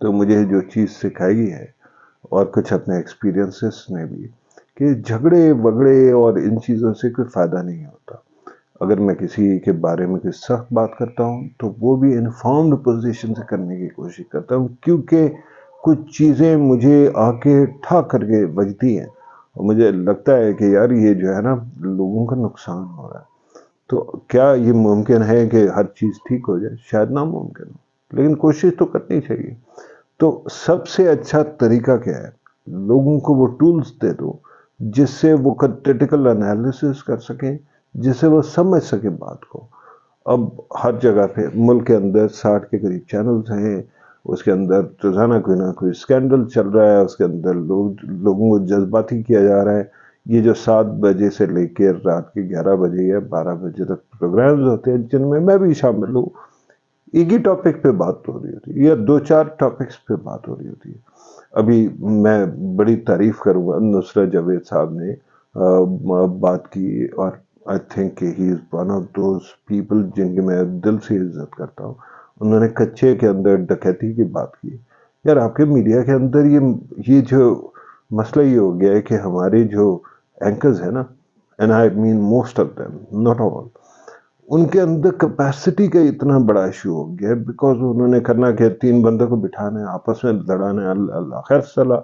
تو مجھے جو چیز سکھائی ہے اور کچھ اپنے ایکسپیرینسز نے بھی کہ جھگڑے وگڑے اور ان چیزوں سے کوئی فائدہ نہیں ہوتا. اگر میں کسی کے بارے میں کوئی سخت بات کرتا ہوں تو وہ بھی انفارمڈ پوزیشن سے کرنے کی کوشش کرتا ہوں، کیونکہ کچھ چیزیں مجھے آ کے ٹھا کر کے بجتی ہیں اور مجھے لگتا ہے کہ یار یہ جو ہے نا لوگوں کا نقصان ہو رہا ہے. تو کیا یہ ممکن ہے کہ ہر چیز ٹھیک ہو جائے؟ شاید ناممکن ہو، لیکن کوشش تو کرنی چاہیے. تو سب سے اچھا طریقہ کیا ہے؟ لوگوں کو وہ ٹولز دے دو جس سے وہ کریٹیکل انالیسس کر سکیں، جس سے وہ سمجھ سکیں بات کو. اب ہر جگہ پہ ملک کے اندر 60 کے قریب چینلز ہیں، اس کے اندر روزانہ کوئی نہ کوئی اسکینڈل چل رہا ہے، اس کے اندر لوگوں کو جذباتی کیا جا رہا ہے. یہ جو 7 بجے سے لے کے رات کے 11 بجے یا 12 بجے تک پروگرامز ہوتے ہیں جن میں بھی شامل ہوں، ایک ہی ٹاپک پہ بات ہو رہی ہوتی ہے یا 2-4 ٹاپکس پہ بات ہو رہی ہوتی ہے. ابھی میں بڑی تعریف کروں گا، نصرت جاوید صاحب نے بات کی، اور آئی تھنک کہ he is one of those people جن کی میں دل سے عزت کرتا ہوں. انہوں نے کچے کے اندر ڈکیتی کی بات کی. یار آپ کے میڈیا کے اندر یہ جو مسئلہ یہ ہو گیا ہے کہ ہمارے جو اینکرز ہیں نا، and I mean most of them not all, ان کے اندر کیپیسٹی کا اتنا بڑا ایشو ہو گیا ہے، بیکاز انہوں نے کرنا کہ 3 بندوں کو بٹھانا ہے، آپس میں لڑانا ہے، اللہ خیر صلاح،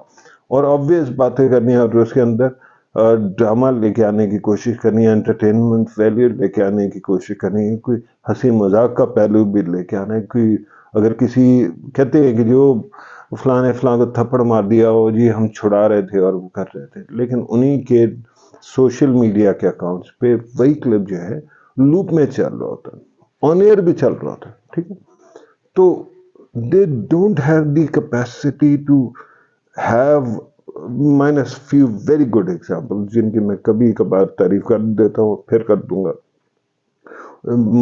اور آبویس باتیں کرنی ہے، اور اس کے اندر ڈرامہ لے کے آنے کی کوشش کرنی ہے، انٹرٹینمنٹ ویلیو لے کے آنے کی کوشش کرنی ہے، کوئی ہنسی مذاق کا پہلو بھی لے کے آنا ہے. کوئی اگر کسی کہتے ہیں کہ جو فلاں نے فلاں کو تھپڑ مار دیا ہو، جی ہم چھڑا رہے تھے اور وہ کر رہے تھے، لیکن انہی کے سوشل میڈیا کے اکاؤنٹس پہ وہی کلپ جو ہے لوپ میں چل رہا ہوتا ہے، آن ایئر بھی چل رہا ہوتا ہے. ٹھیک ہے، تو they don't have the capacity to have minus few very good example جن کی میں کبھی کبھار تعریف کر دیتا ہوں، پھر کر دوں گا.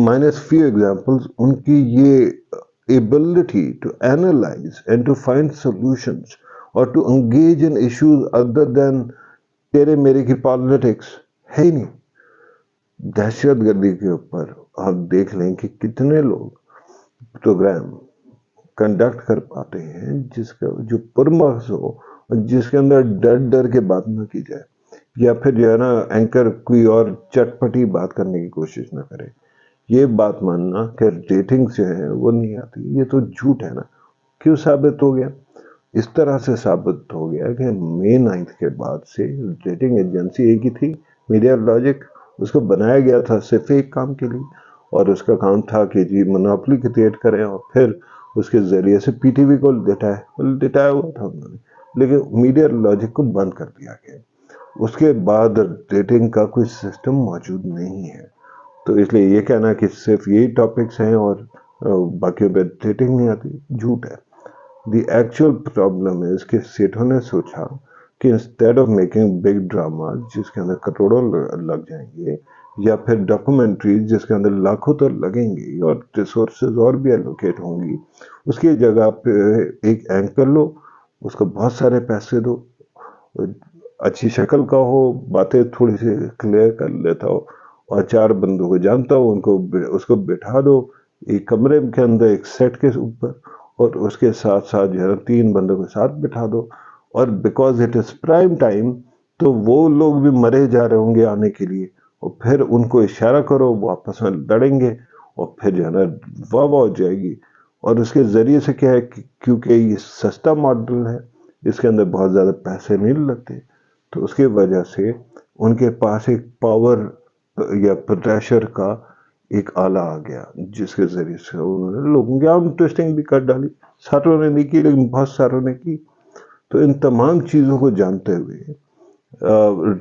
مائنس فیو ایگزامپلس ان کی یہ ability to analyze and to find solutions اور to engage in issues other than تیرے میرے کی پالیٹکس ہے ہی نہیں. دہشت گردی کے اوپر آپ دیکھ لیں کہ کتنے لوگ پروگرام کنڈکٹ کر پاتے ہیں جس کا جو پرمغز ہو، جس کے اندر ڈر کے بات نہ کی جائے، یا پھر جو ہے نا اینکر کوئی اور چٹپٹی بات کرنے کی کوشش نہ کرے. یہ بات ماننا کہ ریٹنگ جو ہے وہ نہیں آتی، یہ تو جھوٹ ہے نا. کیوں ثابت ہو گیا؟ اس طرح سے ثابت ہو گیا کہ مئی 9 کے بعد سے ریٹنگ ایجنسی ایک ہی تھی، میڈیا لاجک. اس کو بنایا گیا تھا صرف ایک کام کے لیے، اور اس کا کام تھا کہ جی منوپلی کریٹ کریں، اور پھر اس کے ذریعے سے پی ٹی وی کو لٹایا ہوا تھا انہوں نے. لیکن میڈیا لاجک کو بند کر دیا گیا. اس کے بعد ریٹنگ کا کوئی سسٹم موجود نہیں ہے. تو اس لیے یہ کہنا کہ صرف یہی ٹاپکس ہیں اور باقیوں پہ ریٹنگ نہیں آتی، جھوٹ ہے. دی ایکچوئل پرابلم ہے کہ سیٹوں نے سوچا کہ instead of making big drama جس کے اندر کروڑوں لگ جائیں گے، یا پھر ڈاکومنٹریز جس کے اندر لاکھوں تو لگیں گی اور ریسورسز اور بھی ایلوکیٹ ہوں گی، اس کی جگہ پہ ایک اینکر لو، اس کو بہت سارے پیسے دو، اچھی شکل کا ہو، باتیں تھوڑی سی کلیئر کر لیتا ہو، اور 4 بندوں کو جانتا ہو، اس کو بٹھا دو ایک کمرے کے اندر ایک سیٹ کے اوپر، اور اس کے ساتھ ساتھ جو ہے 3 بندوں کے ساتھ بٹھا دو. اور because it is prime time, تو وہ لوگ بھی مرے جا رہے ہوں گے آنے کے لیے، اور پھر ان کو اشارہ کرو، وہ آپس میں لڑیں گے، اور پھر جو ہے نا واہ واہ ہو جائے گی. اور اس کے ذریعے سے کیا ہے کیونکہ یہ سستا ماڈل ہے، اس کے اندر بہت زیادہ پیسے نہیں لگتے، تو اس کی وجہ سے ان کے پاس ایک پاور یا پریشر کا ایک آلہ آ گیا، جس کے ذریعے سے انہوں نے لوگوں کی عام ٹوسٹنگ بھی کر ڈالی. ساروں نے نہیں کی لیکن بہت ساروں نے کی. تو ان تمام چیزوں کو جانتے ہوئے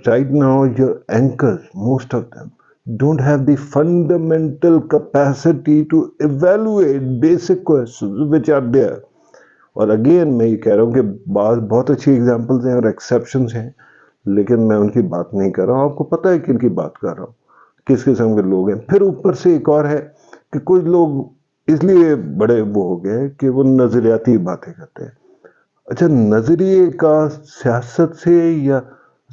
right now your anchors, most of them don't have the fundamental capacity to evaluate basic questions which are there. اور اگین میں یہ کہہ رہا ہوں کہ بہت اچھی ایگزامپلز ہیں اور ایکسیپشنز ہیں، لیکن میں ان کی بات نہیں کر رہا ہوں. آپ کو پتہ ہے کن کی بات کر رہا ہوں، کس قسم کے لوگ ہیں. پھر اوپر سے ایک اور ہے کہ کچھ لوگ اس لیے بڑے وہ ہو گئے کہ وہ نظریاتی باتیں کرتے ہیں. اچھا، نظریے کا سیاست سے یا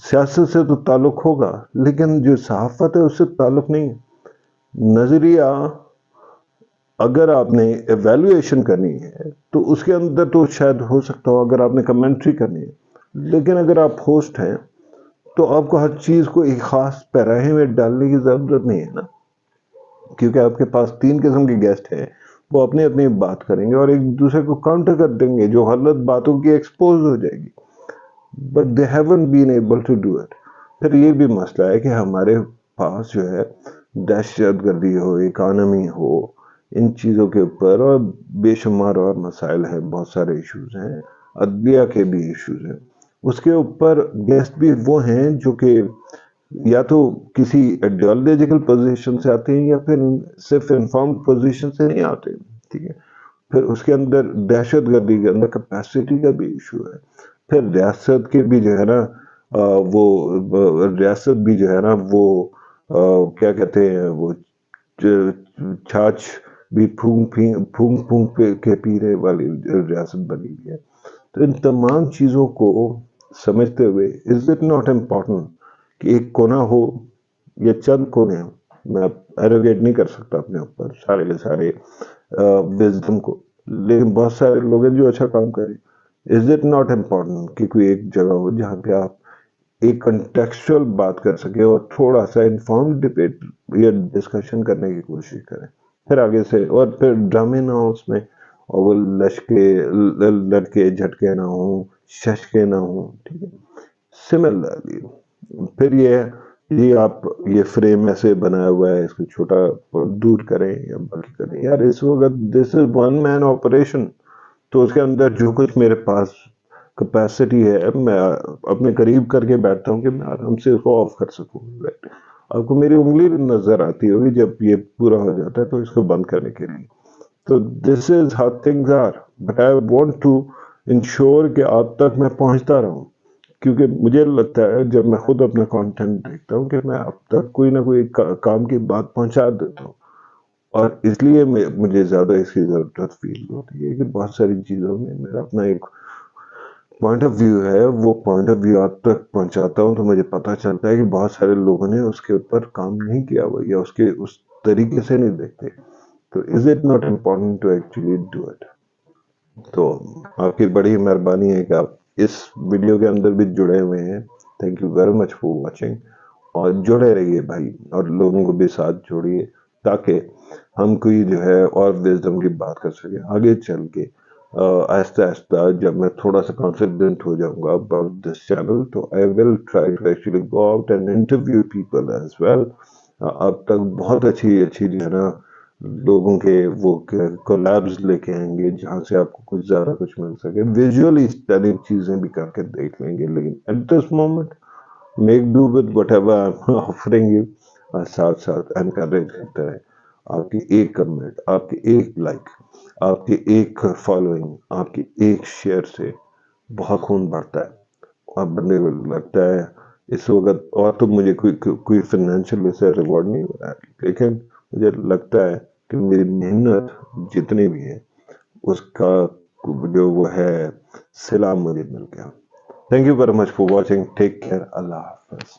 سیاست سے تو تعلق ہوگا، لیکن جو صحافت ہے اس سے تعلق نہیں ہے. نظریہ اگر آپ نے ایویلویشن کرنی ہے تو اس کے اندر تو شاید ہو سکتا ہو، اگر آپ نے کمنٹری کرنی ہے، لیکن اگر آپ ہوسٹ ہیں تو آپ کو ہر چیز کو ایک خاص پیراہے میں ڈالنے کی ضرورت نہیں ہے نا، کیونکہ آپ کے پاس 3 قسم کے گیسٹ ہیں، وہ اپنی اپنی بات کریں گے اور ایک دوسرے کو کاؤنٹر کر دیں گے، جو غلط باتوں کی ایکسپوز ہو جائے گی، but they haven't been able to do it. پھر یہ بھی مسئلہ ہے کہ ہمارے پاس جو ہے دہشت گردی ہو، اکانومی ہو، ان چیزوں کے اوپر اور بے شمار اور مسائل ہیں، بہت سارے ایشوز ہیں، عدلیہ کے بھی ایشوز ہیں، اس کے اوپر گیسٹ بھی وہ ہیں جو کہ یا تو کسی آئیڈیالوجیکل پوزیشن سے آتے ہیں یا پھر صرف انفارمڈ پوزیشن سے نہیں آتے، ٹھیک ہے۔ پھر اس کے اندر دہشت گردی کے اندر کیپیسٹی کا بھی ایشو ہے، پھر ریاست کے بھی جو ہے نا وہ ریاست بھی جو ہے نا وہ کیا کہتے ہیں، وہ چھاچھ بھی پھونک پھونک کے پینے والی ریاست بنی ہوئی ہے۔ تو ان تمام چیزوں کو سمجھتے ہوئے از اٹ ناٹ امپورٹنٹ کہ ایک کونا ہو یا چند کونے ہوں، میں ایروگیٹ نہیں کر سکتا اپنے اوپر سارے کے سارے وزڈم کو، لیکن بہت سارے لوگ ہیں جو اچھا کام کریں۔ از اٹ ناٹ امپورٹنٹ کہ کوئی ایک جگہ ہو جہاں پہ آپ ایک کنٹیکسچل بات کر سکے اور تھوڑا سا انفارم ڈبیٹ یا ڈسکشن کرنے کی کوشش کریں، پھر آگے سے، اور پھر ڈرامے نہ ہو اس میں، اور وہ لڑکے جھٹکے نہ ہوں، ششکے نہ ہوں، ٹھیک ہے۔ سملرلی پھر یہ آپ یہ فریم ایسے بنایا ہوا ہے، اس کو چھوٹا دور کریں یا باقی کریں، یار اس وقت دس از ون مین آپریشن، تو اس کے اندر جو کچھ میرے پاس کیپیسٹی ہے میں اپنے قریب کر کے بیٹھتا ہوں کہ میں آرام سے اس کو آف کر سکوں۔ آپ کو میری انگلی نظر آتی ہوگی جب یہ پورا ہو جاتا ہے تو اس کو بند کرنے کے لیے۔ تو this is how things are, but I want to ensure کہ آپ تک میں پہنچتا رہوں، کیونکہ مجھے لگتا ہے جب میں خود اپنا کانٹینٹ دیکھتا ہوں کہ میں اب تک کوئی نہ کوئی کام کی بات پہنچا دیتا ہوں، اور اس لیے مجھے زیادہ اس کی ضرورت فیل ہوتی ہے کہ بہت ساری چیزوں میں میرا اپنا ایک پوائنٹ آف ویو ہے، وہ پوائنٹ آف ویو آپ تک پہنچاتا ہوں تو مجھے پتا چلتا ہے کہ بہت سارے لوگوں نے اس کے اوپر کام نہیں کیا ہوا یا اس طریقے سے نہیں دیکھتے۔ تو is it not important to actually do it? تو آپ کی بڑی مہربانی ہے کہ آپ اس ویڈیو کے اندر بھی جڑے ہوئے ہیں، thank you very much for watching, اور جڑے رہیے بھائی، اور لوگوں کو بھی ساتھ جوڑیے تاکہ ہم کوئی جو ہے اور وزڈم کی بات کر سکیں آگے چل کے۔ آہستہ آہستہ جب میں تھوڑا سا کانفیڈنٹ ہو جاؤں گا اباؤٹ دس چینل تو I will try to actually go out and interview people as well. اب تک بہت اچھی جو ہے نا لوگوں کے وہ کولیبز لے کے آئیں گے جہاں سے آپ کو کچھ زیادہ کچھ مل سکے، ویژولی اسٹننگ چیزیں بھی کر کے دیکھ لیں گے، لیکن at this moment make do with whatever I am offering you, اور ساتھ ساتھ انکریج کرتے رہے۔ آپ کی ایک کمنٹ، آپ کی ایک لائک، آپ کی ایک فالوئنگ، آپ کی ایک شیئر سے بہت خون بڑھتا ہے، اور بندے کو لگتا ہے اس وقت، اور تو مجھے کوئی فائنینشیل اسے ریوارڈ نہیں ہو رہا ہے، لیکن مجھے لگتا ہے کہ میری محنت جتنی بھی ہے اس کا جو وہ ہے صلہ مجھے مل گیا۔ Thank you very much for watching, take care, اللہ حافظ۔